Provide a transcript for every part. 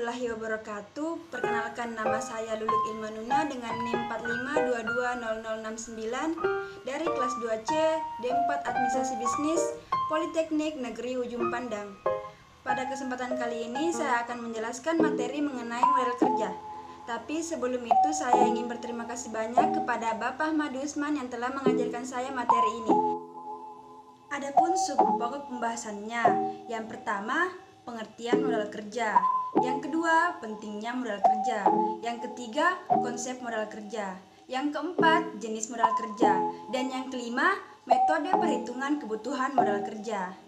warahmatullahi wabarakatuh. Perkenalkan, nama saya Luluk Ilmanuna dengan NIM 45220069 dari kelas 2C D4 Administrasi Bisnis Politeknik Negeri Ujung Pandang. Pada kesempatan kali ini saya akan menjelaskan materi mengenai model kerja. Tapi sebelum itu saya ingin berterima kasih banyak kepada Bapak Madu Usman yang telah mengajarkan saya materi ini. Adapun sub-pokok pembahasannya, yang pertama, pengertian modal kerja. Yang kedua, pentingnya modal kerja. Yang ketiga, konsep modal kerja. Yang keempat, jenis modal kerja. Dan yang kelima, metode perhitungan kebutuhan modal kerja.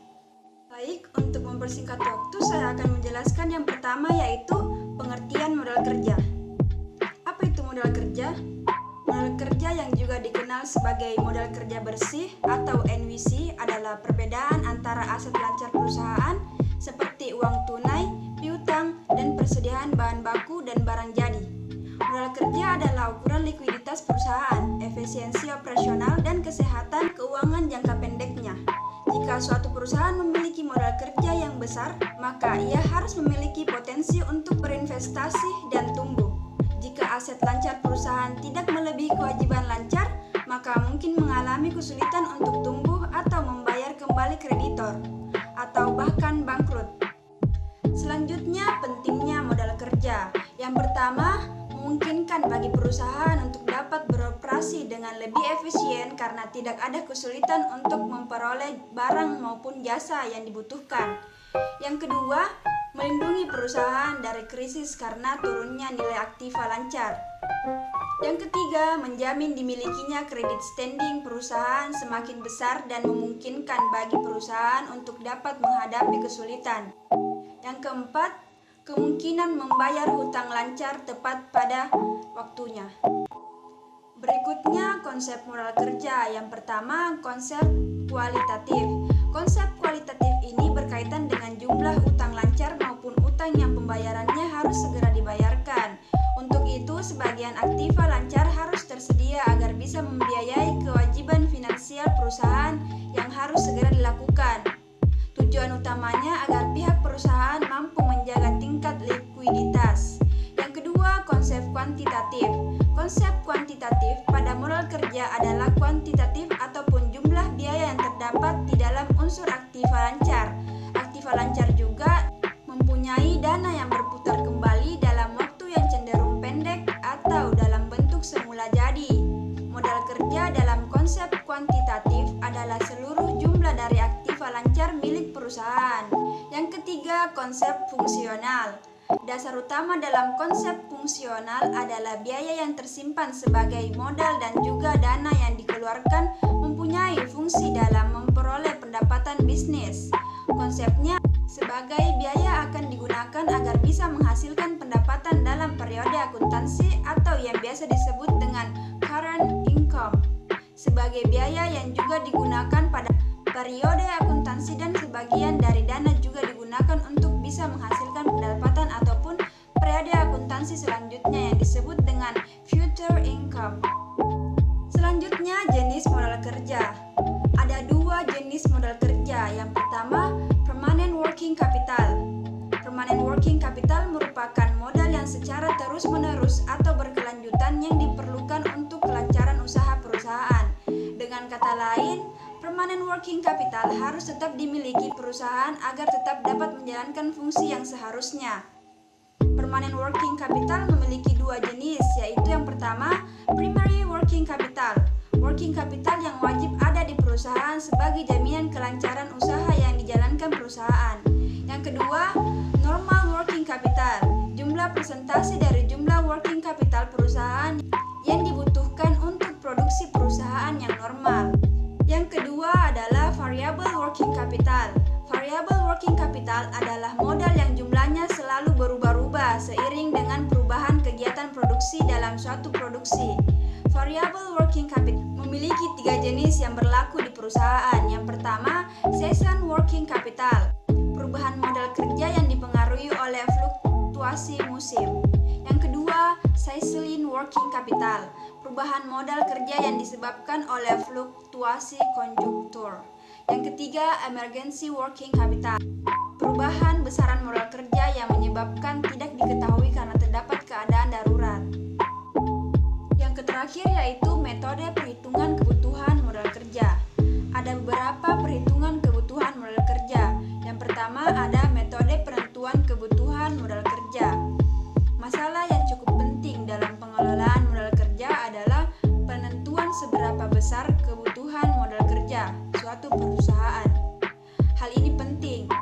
Baik, untuk mempersingkat waktu, saya akan menjelaskan yang pertama, yaitu pengertian modal kerja. Apa itu modal kerja? Modal kerja yang juga dikenal sebagai modal kerja bersih atau NWC adalah perbedaan antara aset lancar perusahaan seperti uang tunai, piutang, dan persediaan bahan baku dan barang jadi. Modal kerja adalah ukuran likuiditas perusahaan, efisiensi operasional, dan kesehatan keuangan jangka pendeknya. Jika suatu perusahaan memiliki modal kerja yang besar, maka ia harus memiliki potensi untuk berinvestasi dan tumbuh. Jika aset lancar perusahaan tidak melebihi kewajiban lancar, maka mungkin mengalami kesulitan untuk tumbuh atau membayar kembali kreditor, atau bahkan bangkrut. Selanjutnya, pentingnya modal kerja. Yang pertama, memungkinkan bagi perusahaan untuk dapat beroperasi dengan lebih efisien karena tidak ada kesulitan untuk memperoleh barang maupun jasa yang dibutuhkan. Yang kedua, melindungi perusahaan dari krisis karena turunnya nilai aktiva lancar. Yang ketiga, menjamin dimilikinya kredit standing perusahaan semakin besar dan memungkinkan bagi perusahaan untuk dapat menghadapi kesulitan. Yang keempat, kemungkinan membayar hutang lancar tepat pada waktunya. Berikutnya, konsep modal kerja. Yang pertama, konsep kualitatif. Konsep kualitatif ini berkaitan dengan jumlah utang lancar maupun utang yang pembayarannya harus segera dibayarkan. Untuk itu, sebagian aktiva lancar harus tersedia agar bisa membiayai kewajiban finansial perusahaan yang harus segera dilakukan. Tujuan utamanya agar pihak perusahaan mampu menjaga tingkat likuiditas. Yang kedua, konsep kuantitatif. Konsep kuantitatif pada modal kerja adalah kuantitatif ataupun jumlah biaya yang terdapat di dalam unsur aktiva lancar. Aktiva lancar juga mempunyai dana yang berputar kembali dalam waktu yang cenderung pendek atau dalam bentuk semula jadi. Modal kerja dalam konsep kuantitatif adalah seluruh jumlah dari aktiva lancar milik perusahaan. Yang ketiga, konsep fungsional. Dasar utama dalam konsep fungsional adalah biaya yang tersimpan sebagai modal dan juga dana yang dikeluarkan mempunyai fungsi dalam memperoleh pendapatan bisnis. Konsepnya sebagai biaya akan digunakan agar bisa menghasilkan pendapatan dalam periode akuntansi atau yang biasa disebut dengan current income. Sebagai biaya yang juga digunakan pada periode akuntansi dan sebagian dari dana juga digunakan untuk bisa menghasilkan pendapatan ataupun periode akuntansi selanjutnya yang disebut dengan future income. Selanjutnya, jenis modal kerja. Ada dua jenis modal kerja. Yang pertama, permanent working capital. Permanent working capital merupakan modal yang secara terus-menerus atau berkelanjutan yang diperlukan untuk kelancaran usaha perusahaan. Dengan kata lain, permanent working capital harus tetap dimiliki perusahaan agar tetap dapat menjalankan fungsi yang seharusnya. Permanent working capital memiliki dua jenis, yaitu yang pertama, primary working capital. Working capital yang wajib ada di perusahaan sebagai jaminan kelancaran usaha yang dijalankan perusahaan. Yang kedua, normal working capital. Jumlah persentase dari jumlah working capital perusahaan yang dibutuhkan untuk produksi perusahaan yang normal. Yang kedua adalah variable working capital. Variable working capital adalah modal yang jumlahnya selalu berubah-ubah seiring dengan perubahan kegiatan produksi dalam suatu produksi. Variable working capital memiliki tiga jenis yang berlaku di perusahaan. Yang pertama, season working capital. Perubahan modal kerja yang dipengaruhi oleh fluktuasi musim. Yang kedua, seasonal working capital. Perubahan modal kerja yang disebabkan oleh fluktuasi konjungtur. Yang ketiga, emergency working capital. Perubahan besaran modal kerja yang menyebabkan menyebabkan tidak diketahui karena terdapat keadaan darurat. Yang terakhir yaitu metode perhitungan kebutuhan modal kerja. Ada beberapa perhitungan kebutuhan modal kerja. Yang pertama ada metode penentuan kebutuhan modal kerja. Masalah yang cukup penting dalam pengelolaan modal kerja adalah penentuan seberapa besar kebutuhan modal kerja suatu perusahaan. Hal ini penting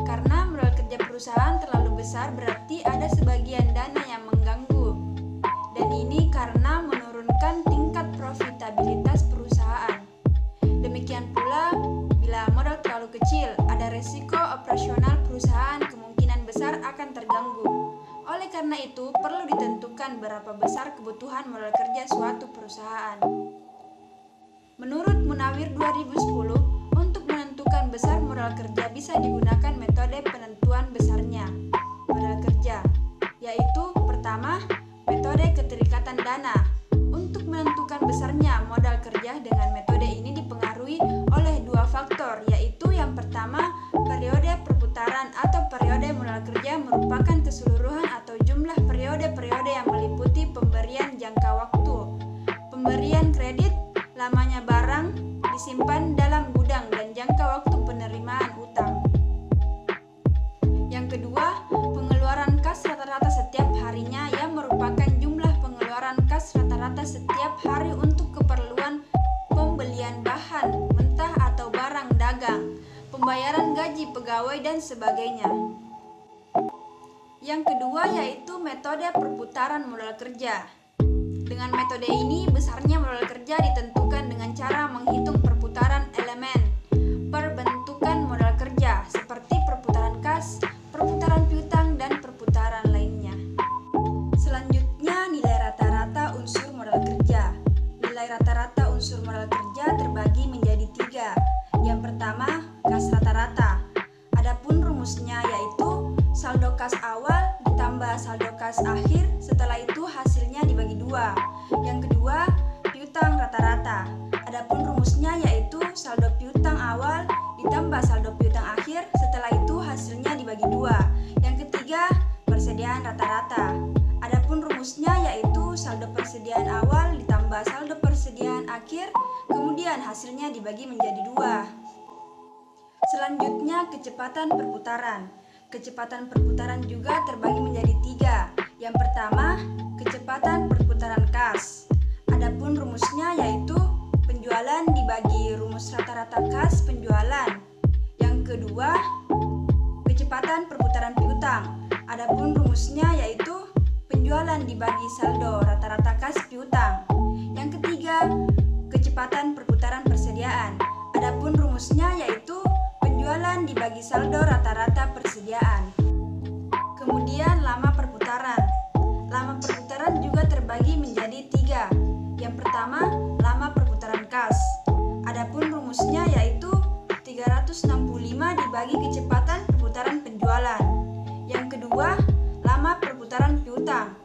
karena modal kerja perusahaan terlalu besar berarti ada sebagian dana yang mengganggu. Dan ini karena menurunkan tingkat profitabilitas perusahaan. Demikian pula bila modal terlalu kecil, ada resiko operasional perusahaan kemungkinan besar akan terganggu. Oleh karena itu, perlu ditentukan berapa besar kebutuhan modal kerja suatu perusahaan. Menurut Munawir 2010, untuk menentukan besar modal kerja bisa digunakan metode penentuan besarnya modal kerja, yaitu pertama, metode keterikatan dana. Untuk menentukan besarnya modal kerja dengan metode ini dipengaruhi oleh dua faktor, yaitu yang pertama, periode perputaran atau periode modal kerja merupakan keseluruhan atau jumlah periode-periode yang meliputi pemberian jangka waktu, pemberian kredit, lamanya barang disimpan dalam gudang, dan jangka waktu penerimaan utang. Yang kedua, pengeluaran kas rata-rata setiap harinya yang merupakan jumlah pengeluaran kas rata-rata setiap hari untuk keperluan pembelian bahan mentah atau barang dagang, pembayaran gaji pegawai dan sebagainya. Yang kedua yaitu metode perputaran modal kerja. Dengan metode ini, besarnya modal kerja ditentukan dengan cara menghitung perputaran elemen perbentukan modal kerja seperti perputaran kas, perputaran piutang, dan perputaran lainnya. Selanjutnya, nilai rata-rata unsur modal kerja. Nilai rata-rata unsur modal kerja terbagi menjadi tiga. Yang pertama, kas rata-rata. Adapun rumusnya yaitu saldo kas awal ditambah saldo kas akhir, setelah itu hasilnya dibagi dua. Yang kedua, piutang rata-rata. Adapun rumusnya yaitu saldo piutang awal ditambah saldo piutang akhir, setelah itu hasilnya dibagi dua. Yang ketiga, persediaan rata-rata. Adapun rumusnya yaitu saldo persediaan awal ditambah saldo persediaan akhir, kemudian hasilnya dibagi menjadi dua. Selanjutnya, kecepatan perputaran. Kecepatan perputaran juga terbagi menjadi tiga. Yang pertama, kecepatan perputaran kas. Adapun rumusnya yaitu penjualan dibagi rumus rata-rata kas penjualan. Yang kedua, kecepatan perputaran piutang. Adapun rumusnya yaitu penjualan dibagi saldo rata-rata kas piutang. Yang ketiga, kecepatan perputaran persediaan. Adapun rumusnya yaitu penjualan dibagi saldo rata-rata persediaan. Kemudian lama perputaran. Lama perputaran juga terbagi menjadi tiga. Yang pertama, lama perputaran kas. Adapun rumusnya yaitu 365 dibagi kecepatan perputaran penjualan. Yang kedua, lama perputaran piutang.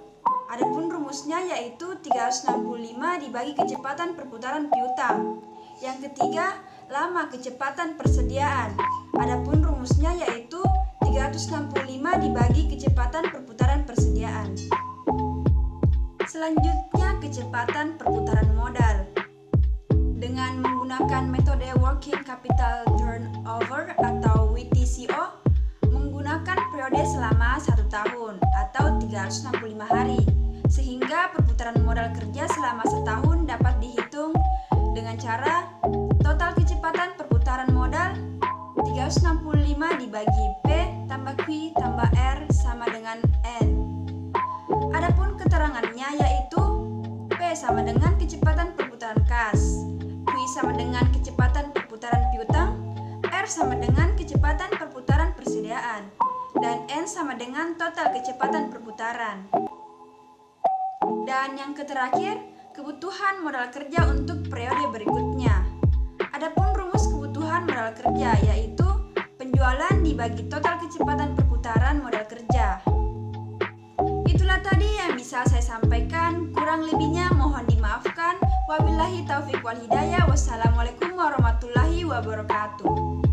Adapun rumusnya yaitu 365 dibagi kecepatan perputaran piutang. Yang ketiga, lama kecepatan persediaan. Adapun rumusnya yaitu 365 dibagi kecepatan perputaran persediaan. Selanjutnya, kecepatan perputaran modal. Dengan menggunakan metode Working Capital Turnover atau WTCO, menggunakan periode selama 1 tahun atau 365 hari, sehingga perputaran modal kerja selama setahun dapat dihitung dengan cara total kecepatan perputaran modal 365 dibagi P tambah Q tambah R sama dengan N. Adapun keterangannya yaitu P sama dengan kecepatan perputaran kas, Q sama dengan kecepatan perputaran piutang, R sama dengan kecepatan perputaran persediaan, dan N sama dengan total kecepatan perputaran. Dan yang terakhir, kebutuhan modal kerja untuk periode berikutnya. Adapun rumus kebutuhan modal kerja yaitu penjualan dibagi total kecepatan perputaran modal kerja. Itulah tadi yang bisa saya sampaikan, kurang lebihnya mohon dimaafkan. Wabillahi taufiq wal hidayah. Wassalamualaikum warahmatullahi wabarakatuh.